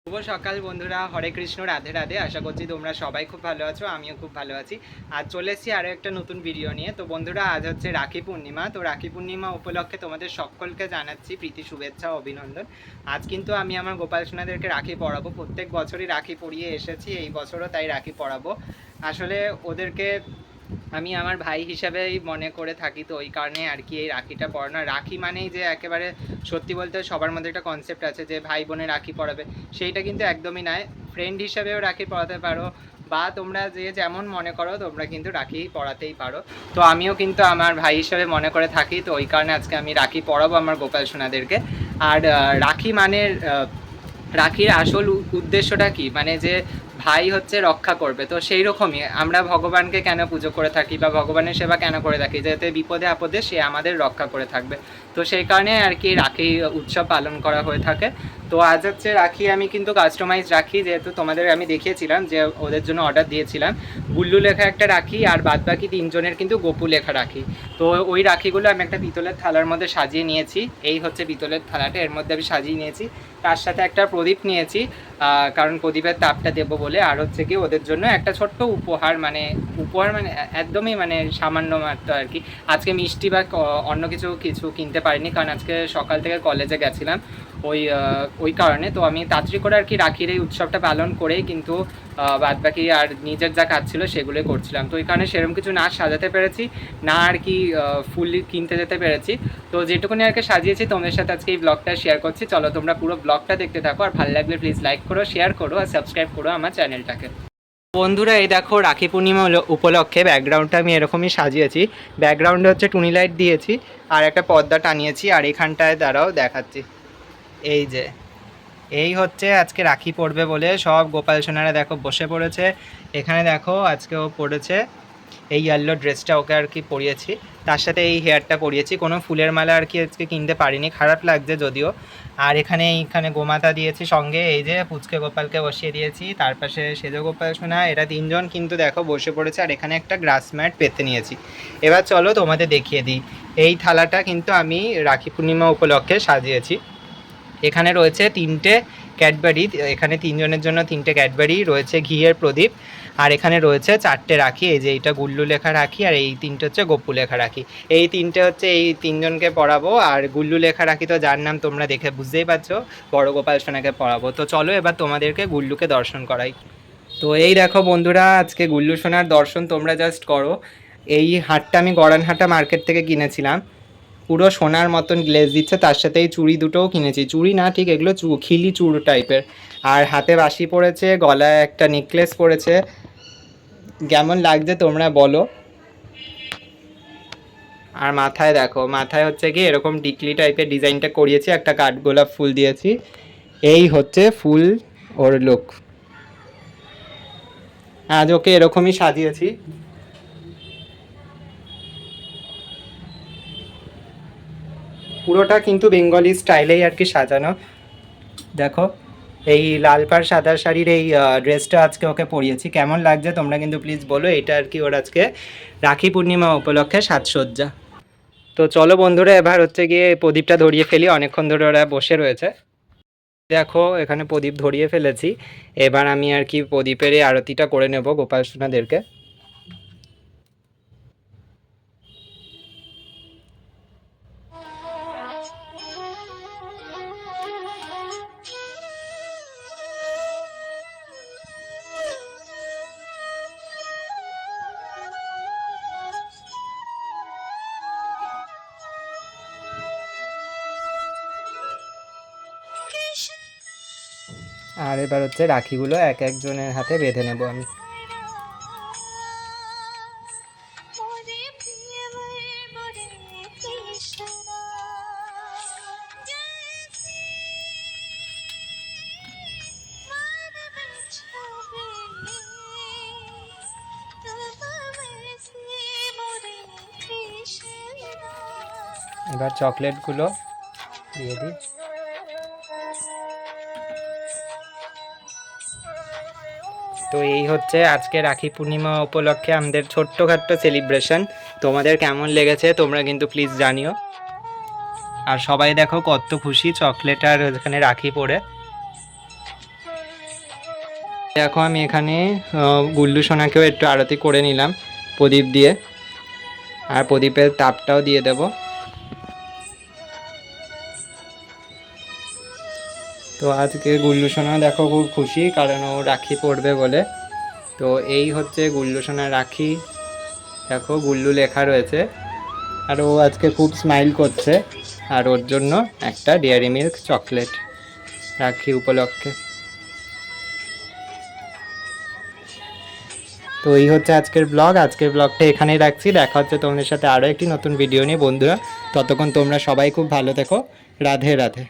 শুভ সকাল বন্ধুরা, হরে কৃষ্ণ, রাধে রাধে। আশা করছি তোমরা সবাই খুব ভালো আছো, আমিও খুব ভালো আছি। আজ চলে এসেছি আরও একটা নতুন ভিডিও নিয়ে। তো বন্ধুরা, আজ হচ্ছে রাখি পূর্ণিমা। তো রাখি পূর্ণিমা উপলক্ষে তোমাদের সকলকে জানাচ্ছি প্রীতি, শুভেচ্ছা, অভিনন্দন। আজ কিন্তু আমি আমার গোপাল সোনাদেরকে রাখি পরাবো। প্রত্যেক বছরই রাখি পরিয়ে এসেছি, এই বছরও তাই রাখি পরাবো। আসলে ওদেরকে আমি আমার ভাই হিসাবেই মনে করে থাকি, তো ওই কারণে আর কি এই রাখিটা পরানো। রাখি মানেই যে একেবারে সত্যি বলতে সবার মধ্যে একটা কনসেপ্ট আছে যে ভাই বোনে রাখি পরাবে, সেইটা কিন্তু একদমই নয়। ফ্রেন্ড হিসাবেও রাখি পরাতে পারো, বা তোমরা যে যেমন মনে করো তোমরা কিন্তু রাখি পরাতেই পারো। তো আমিও কিন্তু আমার ভাই হিসাবে মনে করে থাকি, তো ওই কারণে আজকে আমি রাখি পরাবো আমার গোপাল সোনাদেরকে। আর রাখি মানে রাখির আসল উদ্দেশ্যটা কি, মানে যে ভাই হচ্ছে রক্ষা করবে। তো সেই রকমই আমরা ভগবানকে কেন পুজো করে থাকি বা ভগবানের সেবা কেন করে থাকি, যাতে বিপদে আপদে সে আমাদের রক্ষা করে থাকবে। তো সেই কারণে আর কি রাখি উৎসব পালন করা হয়ে থাকে। তো আজ হচ্ছে রাখি আমি কিন্তু কাস্টমাইজ রাখি, যেহেতু তোমাদের আমি দেখিয়েছিলাম যে ওদের জন্য অর্ডার দিয়েছিলাম গুল্লু লেখা একটা রাখি, আর বাদবাকি তিনজনের কিন্তু গোপু লেখা রাখি। তো ওই রাখিগুলো আমি একটা পিতলের থালার মধ্যে সাজিয়ে নিয়েছি। এই হচ্ছে পিতলের থালাটা, এর মধ্যে আমি সাজিয়ে নিয়েছি। তার সাথে একটা প্রদীপ নিয়েছি, কারণ প্রদীপের তাপটা দেবো বলে। আর হচ্ছে কি ওদের জন্য একটা ছোট্ট উপহার, মানে উপহার মানে একদমই মানে সামান্য মাত্র আর কি। আজকে মিষ্টি বা অন্য কিছু কিছু কিনতে পারিনি, কারণ আজকে সকাল থেকে কলেজে গেছিলাম, ওই কারণে। তো আমি তাড়াতাড়ি করে আর কি রাখির এই উৎসবটা পালন করেই কিন্তু বাদবাকি আর নিজের যা কাজ ছিল সেগুলোই করছিলাম। তো ওই কারণে সেরকম কিছু না সাজাতে পেরেছি, না আর কি ফুল কিনতে যেতে পেরেছি। তো যেটুকুনি আর কি সাজিয়েছি তোমাদের সাথে আজকে এই ব্লগটা শেয়ার করছি। চলো তোমরা পুরো ব্লগটা দেখতে থাকো, আর ভালো লাগলে প্লিজ লাইক করো, শেয়ার করো, আর সাবস্ক্রাইব করো আমার চ্যানেলটাকে। বন্ধুরা, এই দেখো রাখি পূর্ণিমা উপলক্ষে ব্যাকগ্রাউন্ডটা আমি এরকমই সাজিয়েছি। ব্যাকগ্রাউন্ডে হচ্ছে টুনি লাইট দিয়েছি, আর একটা পর্দা টানিয়েছি, আর এখানটায় দ্বারাও দেখাচ্ছি। এই যে এই হচ্ছে আজকে রাখি পড়বে বলে সব গোপাল সোনারা দেখো বসে পড়েছে। এখানে দেখো আজকে ও পড়েছে এই ইয়েলো ড্রেসটা, ওকে আর কি পরিয়েছি। তার সাথে এই হেয়ারটা পরিয়েছি। কোনো ফুলের মালা আর কি আজকে কিনতে পারিনি, খারাপ লাগছে যদিও। আর এইখানে গোমাতা দিয়েছি সঙ্গে, এই যে পুচকে গোপালকে বসিয়ে দিয়েছি, তার পাশে সেজ গোপাল সোনা, এরা তিনজন কিন্তু দেখো বসে পড়েছে। আর এখানে একটা গ্রাস ম্যাট পেতে নিয়েছি। এবার চলো তোমাদের দেখিয়ে দিই। এই থালাটা কিন্তু আমি রাখি পূর্ণিমা উপলক্ষে সাজিয়েছি। এখানে রয়েছে তিনটে ক্যাডবেরি, এখানে তিনজনের জন্য তিনটে ক্যাডবেরি রয়েছে, ঘিয়ের প্রদীপ। আর এখানে রয়েছে চারটে রাখি, এই যে এইটা গুল্লু লেখা রাখি, আর এই তিনটে হচ্ছে গপ্পু লেখা রাখি। এই তিনটে হচ্ছে এই তিনজনকে পড়াবো। আর গুল্লু লেখা রাখি তো যার নাম তোমরা দেখে বুঝতেই পারছো, বড় গোপাল সোনাকে পড়াবো। তো চলো এবার তোমাদেরকে গুল্লুকে দর্শন করাই। তো এই দেখো বন্ধুরা, আজকে গুল্লু সোনার দর্শন তোমরা জাস্ট করো। এই হাটটা আমি গড়ানহাটা মার্কেট থেকে কিনেছিলাম, পুরো সোনার মতন গ্লেজ দিচ্ছে। তার সাথে এই চুড়ি দুটোও কিনেছি, চুড়ি না ঠিক এগুলো খিলি চুড় টাইপের। আর হাতে বাঁশি পড়েছে, গলায় একটা নেকলেস পড়েছে। কেমন লাগছে তোমরা বলো। আর মাথায় দেখো, মাথায় হচ্ছে কি এরকম টিকলি টাইপের ডিজাইনটা করিয়েছি, একটা কাঠগোলাপ ফুল দিয়েছি। এই হচ্ছে ফুল ওর লুক। আজ ওকে এরকমই সাজিয়েছি। পুরোটা কিন্তু বেঙ্গলি স্টাইলেই আর কি সাজানো। দেখো এই লাল পাড় সাদা শাড়ির এই ড্রেসটা আজকে ওকে পরিয়েছি। কেমন লাগছে তোমরা কিন্তু প্লিজ বলো। এটা আর কি ওর আজকে রাখি পূর্ণিমা উপলক্ষে সাজসজ্জা। তো চলো বন্ধুরা, এবার হচ্ছে গিয়ে প্রদীপটা ধরিয়ে ফেলি, অনেকক্ষণ ধরে ওরা বসে রয়েছে। দেখো এখানে প্রদীপ ধরিয়ে ফেলেছি। এবার আমি আর কি প্রদীপের এই আরতিটা করে নেব গোপাল সোনাদেরকে। আর এবার হচ্ছে রাখিগুলো এক একজনের হাতে বেঁধে নেব আমি। এবার চকলেটগুলো দিয়ে দিই। তো এই হচ্ছে আজকে রাখি পূর্ণিমা উপলক্ষে আমাদের ছোট্টখাট্ট সেলিব্রেশন। তোমাদের কেমন লেগেছে তোমরা কিন্তু প্লিজ জানিও। আর সবাই দেখো কত খুশি চকলেট আর এখানে রাখি পরে। দেখো আমি এখানে গুল্লু সোনাকেও একটু আরতি করে নিলাম প্রদীপ দিয়ে, আর প্রদীপের তাপটাও দিয়ে দেব। তো আজকে গুল্লু সোনা দেখো খুব খুশি, কারণ ও রাখি পড়বে বলে। তো এই হচ্ছে গুল্লু সোনার রাখি, দেখো গুল্লু লেখা রয়েছে। আর ও আজকে খুব স্মাইল করছে, আর ওর জন্য একটা ডেয়ারি মিল্ক চকলেট রাখি উপলক্ষে। তো এই হচ্ছে আজকের ব্লগটা এখানেই রাখছি। দেখা হচ্ছে তোমাদের সাথে আরও একটি নতুন ভিডিও নিয়ে বন্ধুরা। ততক্ষণ তোমরা সবাই খুব ভালো থেকো। রাধে রাধে।